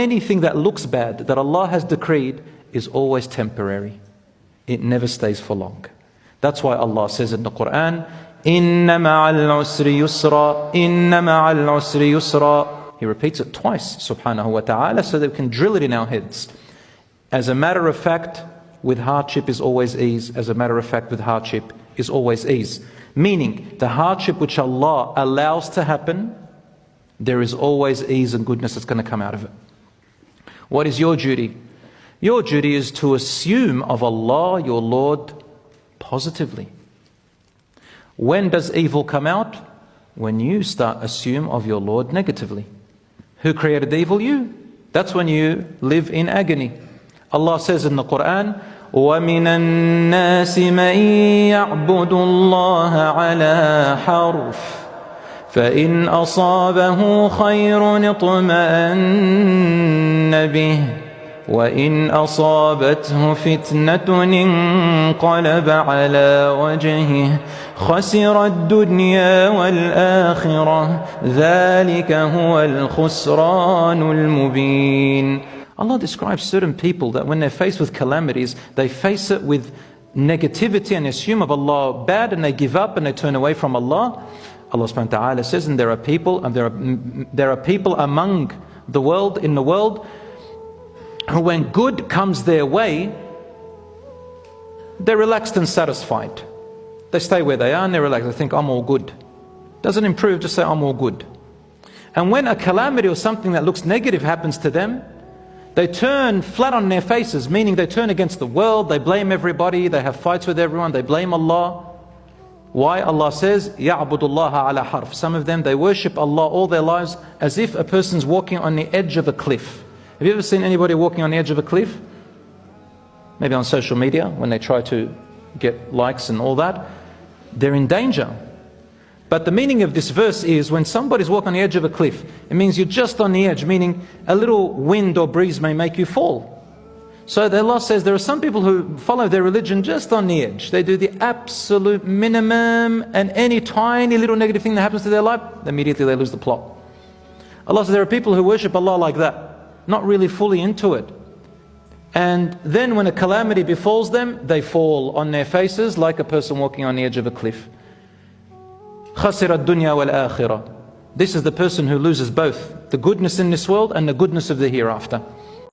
Anything that looks bad, that Allah has decreed, is always temporary. It never stays for long. That's why Allah says in the Quran, Inna ma'al usri yusra, Inna ma'al usri yusra. He repeats it twice, subhanahu wa ta'ala, so that we can drill it in our heads. As a matter of fact, with hardship is always ease. As a matter of fact, with hardship is always ease. Meaning, the hardship which Allah allows to happen, there is always ease and goodness that's going to come out of it. What is your duty? Your duty is to assume of Allah, your Lord, positively. When does evil come out? When you start assume of your Lord negatively. Who created evil? You. That's when you live in agony. Allah says in the Quran, وَمِنَ النَّاسِ مَن يَعْبُدُ اللَّهَ عَلَى حَرْفٍ فَإِنْ أَصَابَهُ خَيْرٌ اطْمَأَنَّ بِهِ وَإِنْ أَصَابَتْهُ فِتْنَةٌ انقَلَبَ عَلَى وَجْهِهِ خَسِرَ الدُّنْيَا وَالْآخِرَةَ ذَلِكَ هُوَ الْخُسْرَانُ الْمُبِينُ. Allah describes certain people that when they're faced with calamities, they face it with negativity and assume of Allah bad, and they give up and they turn away from Allah. Allah subhanahu wa ta'ala says, and there are people among the world, in the world, who when good comes their way, they're relaxed and satisfied. They stay where they are and they're relaxed. They think, I'm all good. Doesn't improve, just say, I'm all good. And when a calamity or something that looks negative happens to them, they turn flat on their faces, meaning they turn against the world, they blame everybody, they have fights with everyone, they blame Allah. Why? Allah says, يَعْبُدُ اللَّهَ عَلَى حَرْفٍ. Some of them, they worship Allah all their lives as if a person's walking on the edge of a cliff. Have you ever seen anybody walking on the edge of a cliff? Maybe on social media, when they try to get likes and all that. They're in danger. But the meaning of this verse is, when somebody's walking on the edge of a cliff, it means you're just on the edge, meaning a little wind or breeze may make you fall. So Allah says there are some people who follow their religion just on the edge. They do the absolute minimum, and any tiny little negative thing that happens to their life, immediately they lose the plot. Allah says there are people who worship Allah like that, not really fully into it. And then when a calamity befalls them, they fall on their faces like a person walking on the edge of a cliff. خَسِرَ الدُّنْيَا وَالْآخِرَةِ. This is the person who loses both the goodness in this world and the goodness of the hereafter.